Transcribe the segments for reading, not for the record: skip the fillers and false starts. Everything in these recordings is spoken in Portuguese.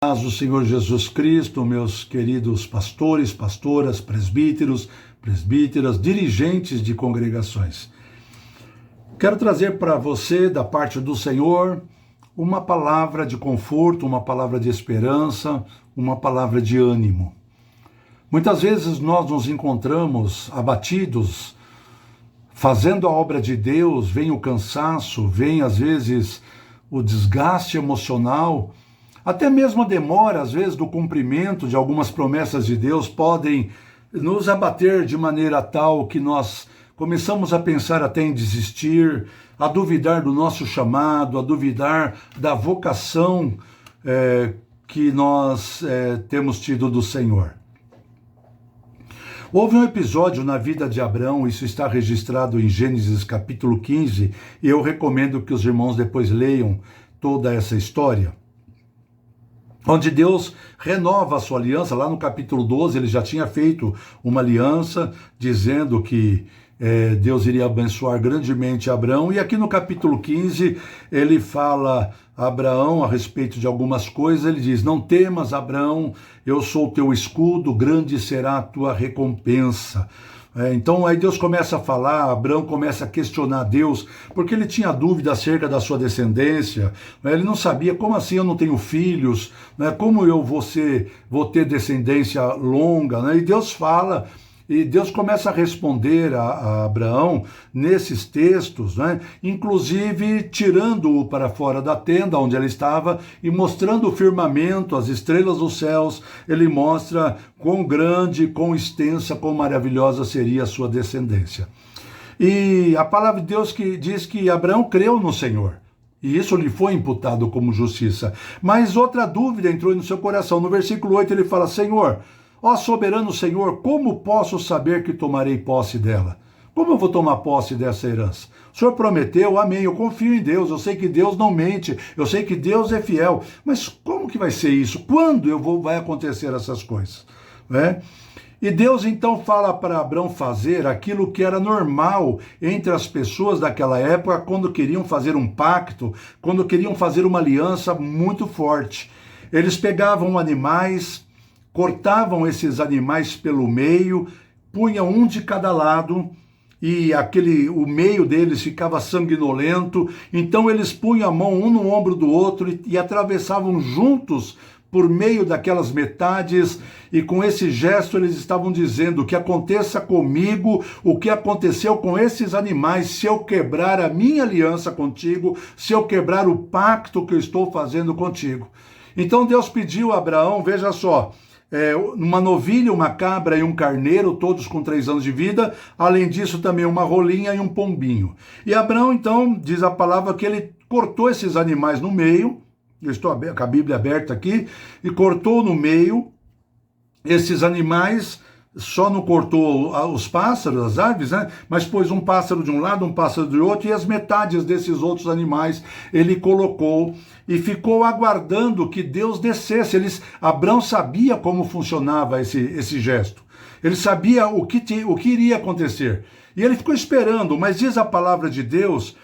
Paz do Senhor Jesus Cristo, meus queridos pastores, pastoras, presbíteros, presbíteras, dirigentes de congregações. Quero trazer para você, da parte do Senhor, uma palavra de conforto, uma palavra de esperança, uma palavra de ânimo. Muitas vezes nós nos encontramos abatidos, fazendo a obra de Deus, vem o cansaço, vem às vezes o desgaste emocional, até mesmo a demora, às vezes, do cumprimento de algumas promessas de Deus podem nos abater de maneira tal que nós começamos a pensar até em desistir, a duvidar do nosso chamado, a duvidar da vocação que nós temos tido do Senhor. Houve um episódio na vida de Abrão, isso está registrado em Gênesis capítulo 15, e eu recomendo que os irmãos depois leiam toda essa história, onde Deus renova a sua aliança. Lá no capítulo 12, ele já tinha feito uma aliança, dizendo que Deus iria abençoar grandemente Abrão, e aqui no capítulo 15, ele fala a Abraão a respeito de algumas coisas. Ele diz: não temas, Abrão, eu sou o teu escudo, grande será a tua recompensa. Então aí Deus começa a falar, Abrão começa a questionar Deus, porque ele tinha dúvida acerca da sua descendência, ele não sabia, como assim eu não tenho filhos, como eu vou ter descendência longa, e Deus fala, e Deus começa a responder a Abraão nesses textos, inclusive tirando-o para fora da tenda onde ele estava e mostrando o firmamento, as estrelas dos céus. Ele mostra quão grande, quão extensa, quão maravilhosa seria a sua descendência. E a palavra de Deus que diz que Abraão creu no Senhor, e isso lhe foi imputado como justiça. Mas outra dúvida entrou no seu coração. No versículo 8 ele fala: Senhor, ó soberano Senhor, como posso saber que tomarei posse dela? Como eu vou tomar posse dessa herança? O Senhor prometeu, amém, eu confio em Deus, eu sei que Deus não mente, eu sei que Deus é fiel, mas como que vai ser isso? Quando vai acontecer essas coisas? E Deus então fala para Abrão fazer aquilo que era normal entre as pessoas daquela época, quando queriam fazer um pacto, quando queriam fazer uma aliança muito forte. Eles pegavam animais, cortavam esses animais pelo meio, punham um de cada lado, e o meio deles ficava sanguinolento. Então eles punham a mão um no ombro do outro e atravessavam juntos por meio daquelas metades, e com esse gesto eles estavam dizendo: que aconteça comigo o que aconteceu com esses animais, se eu quebrar a minha aliança contigo, se eu quebrar o pacto que eu estou fazendo contigo. Então Deus pediu a Abraão, veja só, uma novilha, uma cabra e um carneiro, todos com 3 anos de vida, além disso também uma rolinha e um pombinho. E Abraão então, diz a palavra, que ele cortou esses animais no meio. Eu estou com a Bíblia aberta aqui, e cortou no meio esses animais. Só não cortou os pássaros, as aves, mas pôs um pássaro de um lado, um pássaro do outro, e as metades desses outros animais ele colocou e ficou aguardando que Deus descesse. Abrão sabia como funcionava esse gesto, ele sabia o que iria acontecer, e ele ficou esperando. Mas diz a palavra de Deus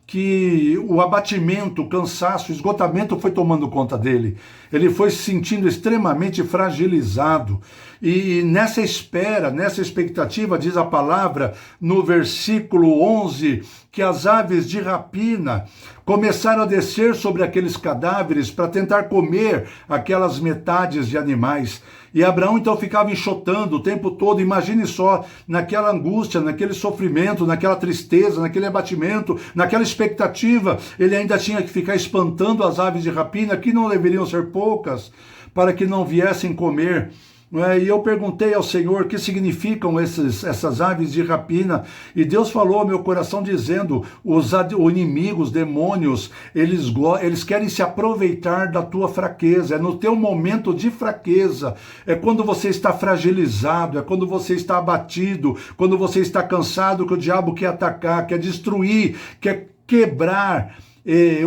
que o abatimento, o cansaço, o esgotamento foi tomando conta dele. Ele foi se sentindo extremamente fragilizado. E nessa espera, nessa expectativa, diz a palavra no versículo 11, que as aves de rapina começaram a descer sobre aqueles cadáveres para tentar comer aquelas metades de animais. E Abraão então ficava enxotando o tempo todo. Imagine só, naquela angústia, naquele sofrimento, naquela tristeza, naquele abatimento, naquela expectativa, ele ainda tinha que ficar espantando as aves de rapina, que não deveriam ser poucas, para que não viessem comer. E eu perguntei ao Senhor o que significam essas aves de rapina, e Deus falou ao meu coração dizendo: o inimigo, os demônios, eles querem se aproveitar da tua fraqueza. É no teu momento de fraqueza, é quando você está fragilizado, é quando você está abatido, quando você está cansado, que o diabo quer atacar, quer destruir, quer quebrar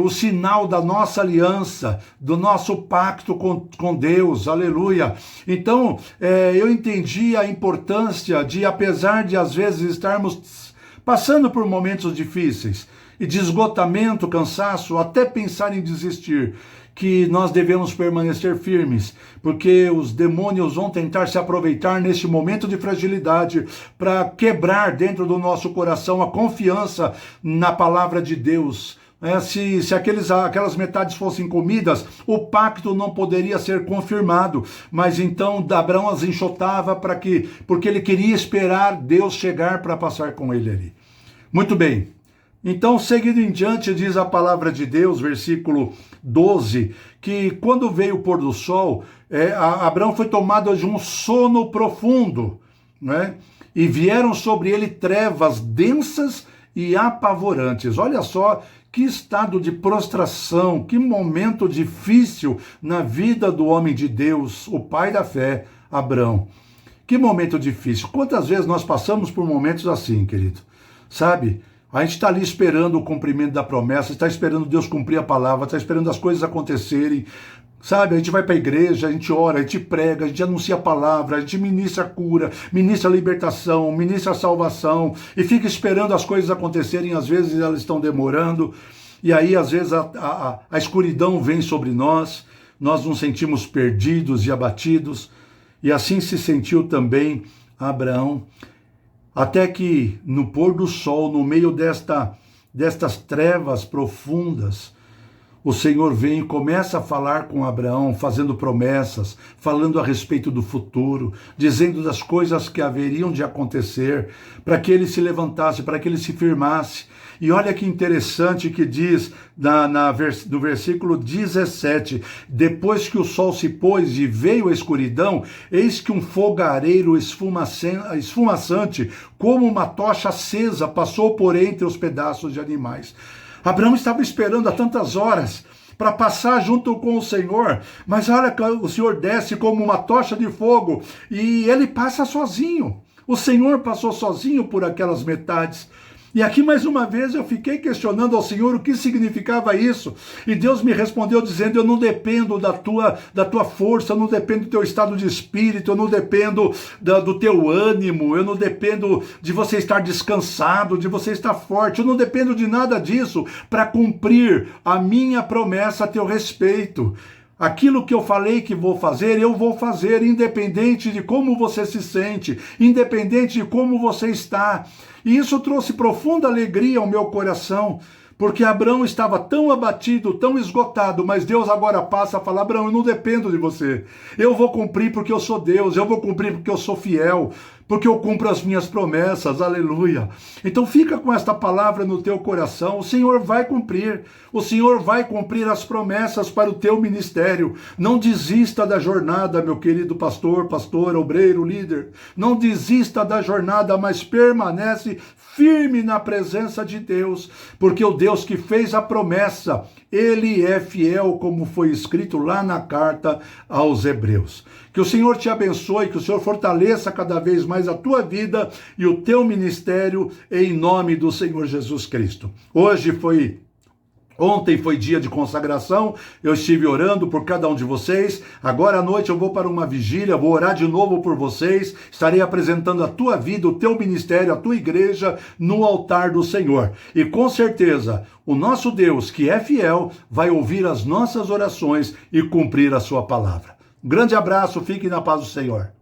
o sinal da nossa aliança, do nosso pacto com Deus, aleluia. Então, eu entendi a importância de, apesar de às vezes estarmos passando por momentos difíceis e de esgotamento, cansaço, até pensar em desistir, que nós devemos permanecer firmes, porque os demônios vão tentar se aproveitar neste momento de fragilidade para quebrar dentro do nosso coração a confiança na palavra de Deus. Se aquelas metades fossem comidas, o pacto não poderia ser confirmado, mas então Abraão as enxotava porque ele queria esperar Deus chegar para passar com ele ali. Muito bem. Então, seguindo em diante, diz a palavra de Deus, versículo 12, que quando veio o pôr do sol, Abraão foi tomado de um sono profundo, né? E vieram sobre ele trevas densas e apavorantes. Olha só que estado de prostração, que momento difícil na vida do homem de Deus, o pai da fé, Abraão. Que momento difícil. Quantas vezes nós passamos por momentos assim, querido? Sabe? A gente está ali esperando o cumprimento da promessa, está esperando Deus cumprir a palavra, está esperando as coisas acontecerem. Sabe, a gente vai para a igreja, a gente ora, a gente prega, a gente anuncia a palavra, a gente ministra a cura, ministra a libertação, ministra a salvação e fica esperando as coisas acontecerem. Às vezes elas estão demorando e aí às vezes a escuridão vem sobre nós nos sentimos perdidos e abatidos, e assim se sentiu também Abraão. Até que no pôr do sol, no meio destas trevas profundas, o Senhor vem e começa a falar com Abraão, fazendo promessas, falando a respeito do futuro, dizendo das coisas que haveriam de acontecer, para que ele se levantasse, para que ele se firmasse. E olha que interessante que diz no versículo 17, depois que o sol se pôs e veio a escuridão, eis que um fogareiro esfumaçante, como uma tocha acesa, passou por entre os pedaços de animais. Abraão estava esperando há tantas horas para passar junto com o Senhor, mas olha que o Senhor desce como uma tocha de fogo e ele passa sozinho. O Senhor passou sozinho por aquelas metades. E aqui mais uma vez eu fiquei questionando ao Senhor o que significava isso. E Deus me respondeu dizendo, eu não dependo da tua força, eu não dependo do teu estado de espírito, eu não dependo do teu ânimo, eu não dependo de você estar descansado, de você estar forte, eu não dependo de nada disso para cumprir a minha promessa a teu respeito. Aquilo que eu falei que vou fazer, eu vou fazer, independente de como você se sente, independente de como você está. E isso trouxe profunda alegria ao meu coração, porque Abraão estava tão abatido, tão esgotado, mas Deus agora passa a falar, Abraão, eu não dependo de você. Eu vou cumprir porque eu sou Deus, eu vou cumprir porque eu sou fiel, porque eu cumpro as minhas promessas, aleluia. Então fica com esta palavra no teu coração, o Senhor vai cumprir as promessas para o teu ministério. Não desista da jornada, meu querido pastor, pastora, obreiro, líder. Não desista da jornada, mas permanece firme na presença de Deus, porque o Deus que fez a promessa, Ele é fiel, como foi escrito lá na carta aos Hebreus. Que o Senhor te abençoe, que o Senhor fortaleça cada vez mais a tua vida e o teu ministério, em nome do Senhor Jesus Cristo. Ontem foi dia de consagração, eu estive orando por cada um de vocês. Agora à noite eu vou para uma vigília, vou orar de novo por vocês. Estarei apresentando a tua vida, o teu ministério, a tua igreja no altar do Senhor. E com certeza, o nosso Deus, que é fiel, vai ouvir as nossas orações e cumprir a sua palavra. Um grande abraço, fique na paz do Senhor.